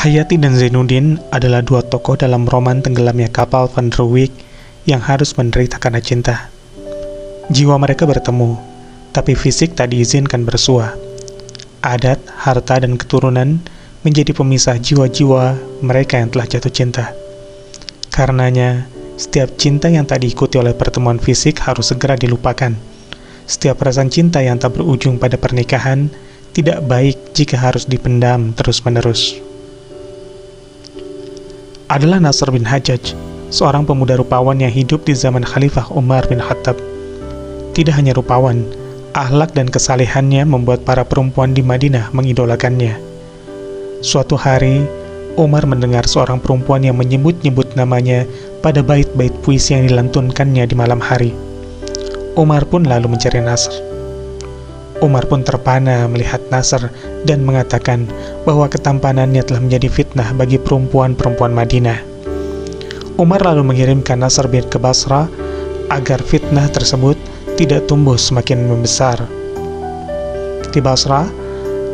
Hayati dan Zainuddin adalah dua tokoh dalam roman tenggelamnya kapal Van der Wijk yang harus menderita karena cinta. Jiwa mereka bertemu, tapi fisik tak diizinkan bersua. Adat, harta, dan keturunan menjadi pemisah jiwa-jiwa mereka yang telah jatuh cinta. Karenanya, setiap cinta yang tak diikuti oleh pertemuan fisik harus segera dilupakan. Setiap perasaan cinta yang tak berujung pada pernikahan tidak baik jika harus dipendam terus-menerus. Adalah Nasr bin Hajjaj, seorang pemuda rupawan yang hidup di zaman Khalifah Umar bin Khattab. Tidak hanya rupawan, akhlak dan kesalehannya membuat para perempuan di Madinah mengidolakannya. Suatu hari, Umar mendengar seorang perempuan yang menyebut-nyebut namanya pada bait-bait puisi yang dilantunkannya di malam hari. Umar pun lalu mencari Nasr. Umar pun terpana melihat Nasr dan mengatakan bahwa ketampanannya telah menjadi fitnah bagi perempuan-perempuan Madinah. Umar lalu mengirimkan Nasr bin ke Basra agar fitnah tersebut tidak tumbuh semakin membesar. Di Basra,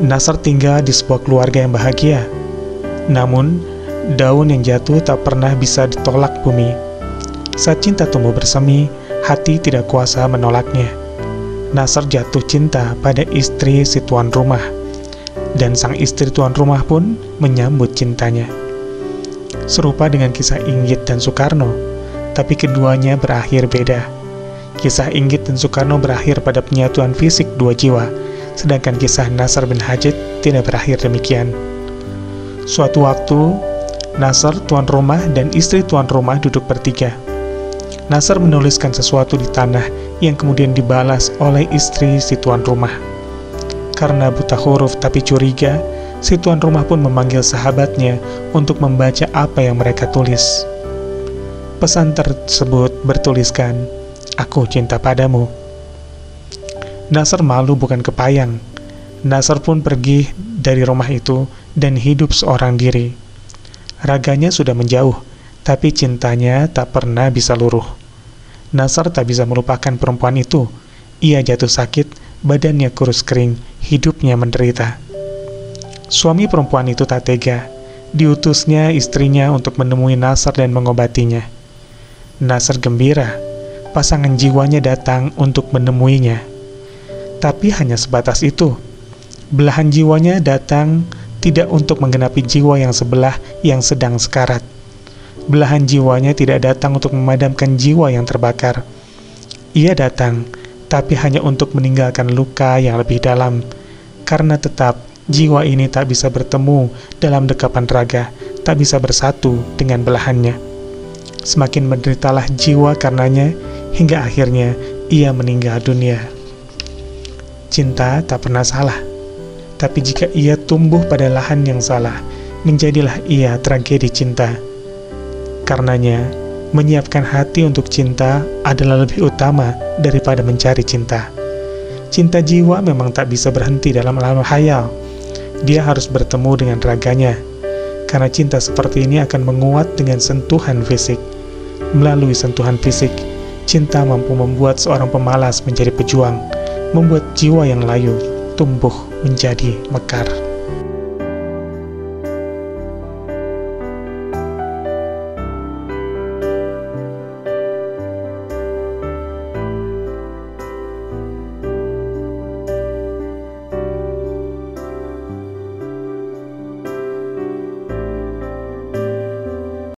Nasr tinggal di sebuah keluarga yang bahagia. Namun, daun yang jatuh tak pernah bisa ditolak bumi. Saat cinta tumbuh bersemi, hati tidak kuasa menolaknya. Nasr jatuh cinta pada istri si tuan rumah, dan sang istri tuan rumah pun menyambut cintanya. Serupa dengan kisah Inggit dan Soekarno, tapi keduanya berakhir beda. Kisah Inggit dan Soekarno berakhir pada penyatuan fisik dua jiwa, sedangkan kisah Nasr bin Hajjaj tidak berakhir demikian. Suatu waktu, Nasr, tuan rumah, dan istri tuan rumah duduk bertiga. Nasr menuliskan sesuatu di tanah yang kemudian dibalas oleh istri si tuan rumah. Karena buta huruf tapi curiga, si tuan rumah pun memanggil sahabatnya untuk membaca apa yang mereka tulis. Pesan tersebut bertuliskan, "Aku cinta padamu." Nasr malu bukan kepayang. Nasr pun pergi dari rumah itu dan hidup seorang diri. Raganya sudah menjauh, tapi cintanya tak pernah bisa luruh. Nasr tak bisa melupakan perempuan itu. Ia jatuh sakit, badannya kurus kering, hidupnya menderita. Suami perempuan itu tak tega. Diutusnya istrinya untuk menemui Nasr dan mengobatinya. Nasr gembira. Pasangan jiwanya datang untuk menemuinya. Tapi hanya sebatas itu. Belahan jiwanya datang tidak untuk menggenapi jiwa yang sebelah yang sedang sekarat. Belahan jiwanya tidak datang untuk memadamkan jiwa yang terbakar. Ia datang, tapi hanya untuk meninggalkan luka yang lebih dalam, karena tetap jiwa ini tak bisa bertemu dalam dekapan raga, tak bisa bersatu dengan belahannya. Semakin menderitalah jiwa karenanya, hingga akhirnya ia meninggal dunia. Cinta tak pernah salah, tapi jika ia tumbuh pada lahan yang salah, menjadilah ia tragedi cinta. Karenanya, menyiapkan hati untuk cinta adalah lebih utama daripada mencari cinta. Cinta jiwa memang tak bisa berhenti dalam alam khayal. Dia harus bertemu dengan raganya, karena cinta seperti ini akan menguat dengan sentuhan fisik. Melalui sentuhan fisik, cinta mampu membuat seorang pemalas menjadi pejuang, membuat jiwa yang layu tumbuh menjadi mekar.